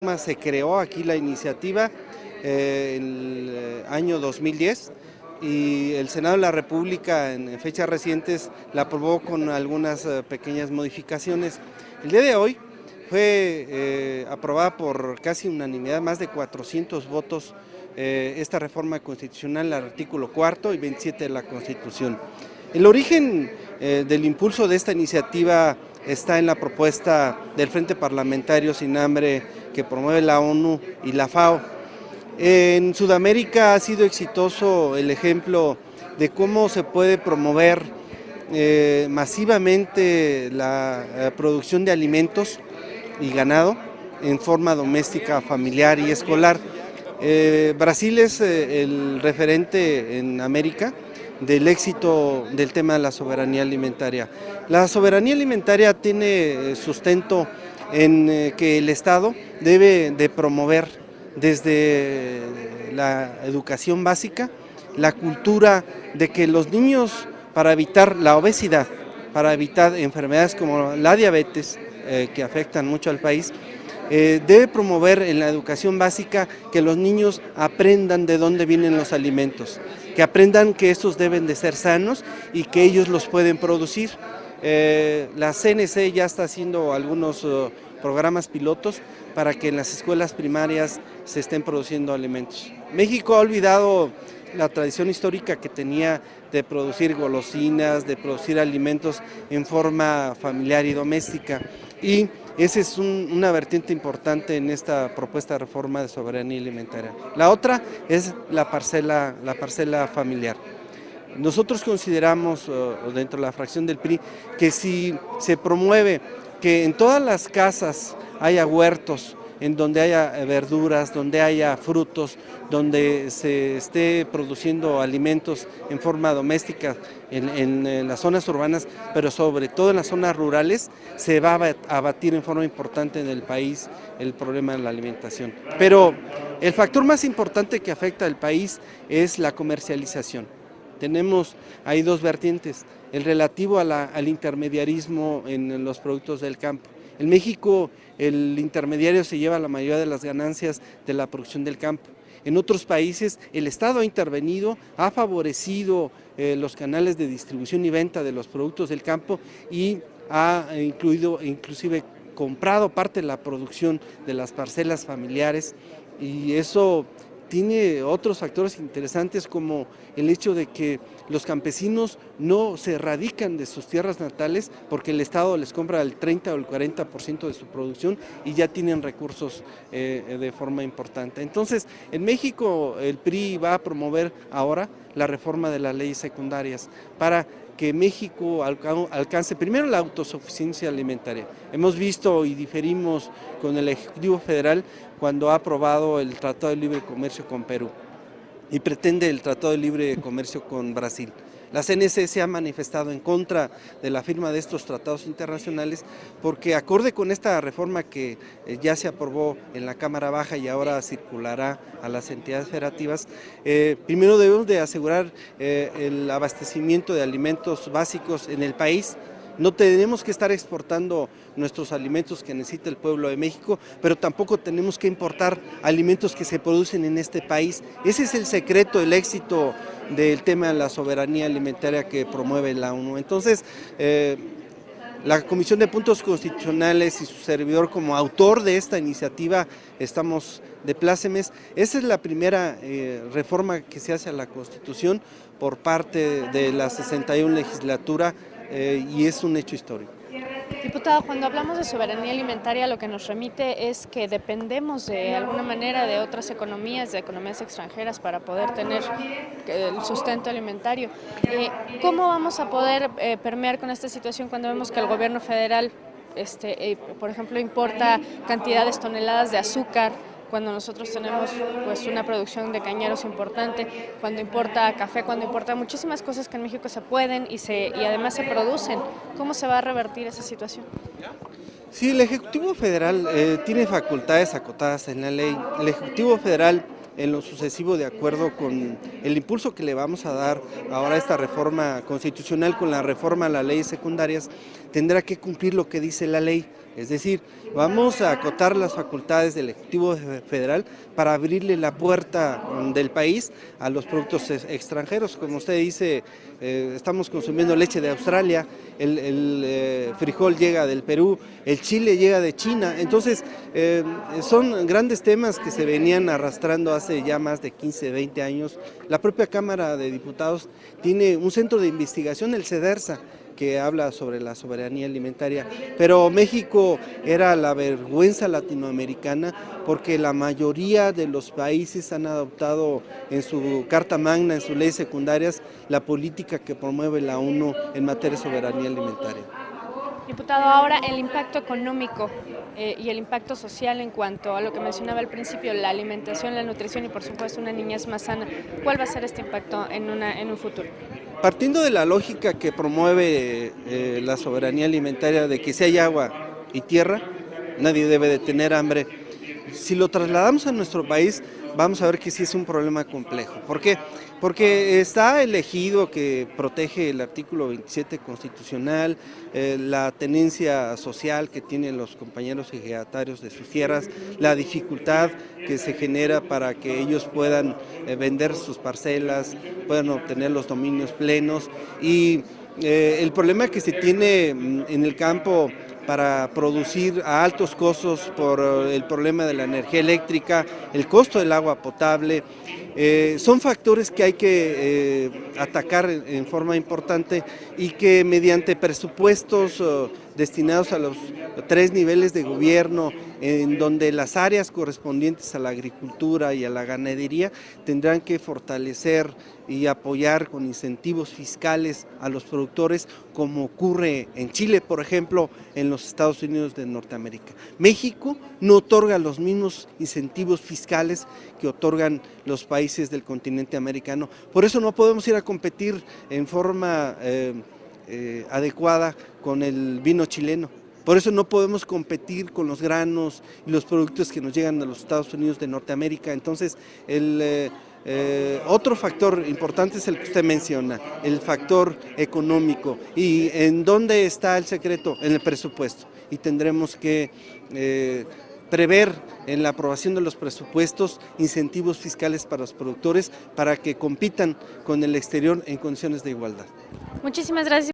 Se creó aquí la iniciativa en el año 2010 y el Senado de la República en fechas recientes la aprobó con algunas pequeñas modificaciones. El día de hoy fue aprobada por casi unanimidad, más de 400 votos, esta reforma constitucional al artículo 4 y 27 de la Constitución. El origen del impulso de esta iniciativa está en la propuesta del Frente Parlamentario Sin Hambre que promueve la ONU y la FAO. En Sudamérica ha sido exitoso el ejemplo de cómo se puede promover masivamente la producción de alimentos y ganado en forma doméstica, familiar y escolar. Brasil es el referente en América del éxito del tema de la soberanía alimentaria. La soberanía alimentaria tiene sustento en que el Estado debe de promover desde la educación básica la cultura de que los niños, para evitar la obesidad, para evitar enfermedades como la diabetes, que afectan mucho al país, debe promover en la educación básica que los niños aprendan de dónde vienen los alimentos, que aprendan que estos deben de ser sanos y que ellos los pueden producir. La CNC ya está haciendo algunos programas pilotos para que en las escuelas primarias se estén produciendo alimentos. México ha olvidado la tradición histórica que tenía de producir golosinas, de producir alimentos en forma familiar y doméstica, y esa es una vertiente importante en esta propuesta de reforma de soberanía alimentaria. La otra es la parcela familiar. Nosotros consideramos dentro de la fracción del PRI que si se promueve que en todas las casas haya huertos, en donde haya verduras, donde haya frutos, donde se esté produciendo alimentos en forma doméstica en las zonas urbanas, pero sobre todo en las zonas rurales, se va a abatir en forma importante en el país el problema de la alimentación. Pero el factor más importante que afecta al país es la comercialización. Tenemos ahí dos vertientes, el relativo al intermediarismo en los productos del campo. En México el intermediario se lleva la mayoría de las ganancias de la producción del campo. En otros países el Estado ha intervenido, ha favorecido los canales de distribución y venta de los productos del campo y ha inclusive comprado parte de la producción de las parcelas familiares, y eso tiene otros factores interesantes como el hecho de que los campesinos no se radican de sus tierras natales porque el Estado les compra el 30 o el 40% de su producción y ya tienen recursos de forma importante. Entonces, en México el PRI va a promover ahora la reforma de las leyes secundarias para que México alcance primero la autosuficiencia alimentaria. Hemos visto y diferimos con el Ejecutivo Federal cuando ha aprobado el Tratado de Libre Comercio con Perú y pretende el Tratado de Libre Comercio con Brasil. La CNC se ha manifestado en contra de la firma de estos tratados internacionales porque, acorde con esta reforma que ya se aprobó en la Cámara Baja y ahora circulará a las entidades federativas, primero debemos de asegurar el abastecimiento de alimentos básicos en el país. No tenemos que estar exportando nuestros alimentos que necesita el pueblo de México, pero tampoco tenemos que importar alimentos que se producen en este país. Ese es el secreto, el éxito del tema de la soberanía alimentaria que promueve la ONU. Entonces, la Comisión de Puntos Constitucionales y su servidor como autor de esta iniciativa estamos de plácemes. Esa es la primera reforma que se hace a la Constitución por parte de la 61 legislatura, y es un hecho histórico. Diputado, cuando hablamos de soberanía alimentaria, lo que nos remite es que dependemos de alguna manera de otras economías, de economías extranjeras, para poder tener el sustento alimentario. ¿Cómo vamos a poder permear con esta situación cuando vemos que el gobierno federal, por ejemplo, importa cantidades de toneladas de azúcar, cuando nosotros tenemos pues una producción de cañeros importante, cuando importa café, cuando importa muchísimas cosas que en México se pueden y además se producen? ¿Cómo se va a revertir esa situación? Sí, el Ejecutivo Federal tiene facultades acotadas en la ley. El Ejecutivo Federal, en lo sucesivo, de acuerdo con el impulso que le vamos a dar ahora a esta reforma constitucional con la reforma a las leyes secundarias, tendrá que cumplir lo que dice la ley. Es decir, vamos a acotar las facultades del Ejecutivo Federal para abrirle la puerta del país a los productos extranjeros. Como usted dice, estamos consumiendo leche de Australia, el frijol llega del Perú, el chile llega de China. Entonces, son grandes temas que se venían arrastrando hace ya más de 15, 20 años. La propia Cámara de Diputados tiene un centro de investigación, el CEDERSA, que habla sobre la soberanía alimentaria, pero México era la vergüenza latinoamericana porque la mayoría de los países han adoptado en su Carta Magna, en sus leyes secundarias, la política que promueve la ONU en materia de soberanía alimentaria. Diputado, ahora el impacto económico y el impacto social en cuanto a lo que mencionaba al principio, la alimentación, la nutrición y por supuesto una niñez más sana, ¿cuál va a ser este impacto en un futuro? Partiendo de la lógica que promueve la soberanía alimentaria de que si hay agua y tierra, nadie debe de tener hambre, si lo trasladamos a nuestro país, vamos a ver que sí es un problema complejo. ¿Por qué? Porque está el ejido que protege el artículo 27 constitucional, la tenencia social que tienen los compañeros ejidatarios de sus tierras, la dificultad que se genera para que ellos puedan vender sus parcelas, puedan obtener los dominios plenos y el problema que se tiene en el campo para producir a altos costos por el problema de la energía eléctrica, el costo del agua potable, son factores que hay que atacar en forma importante y que mediante presupuestos destinados a los 3 niveles de gobierno, en donde las áreas correspondientes a la agricultura y a la ganadería tendrán que fortalecer y apoyar con incentivos fiscales a los productores, como ocurre en Chile, por ejemplo, en los Estados Unidos de Norteamérica. México no otorga los mismos incentivos fiscales que otorgan los países del continente americano. Por eso no podemos ir a competir en forma adecuada con el vino chileno. Por eso no podemos competir con los granos y los productos que nos llegan a los Estados Unidos de Norteamérica. Entonces, otro factor importante es el que usted menciona, el factor económico. ¿Y en dónde está el secreto? En el presupuesto. Y tendremos que prever en la aprobación de los presupuestos incentivos fiscales para los productores para que compitan con el exterior en condiciones de igualdad. Muchísimas gracias.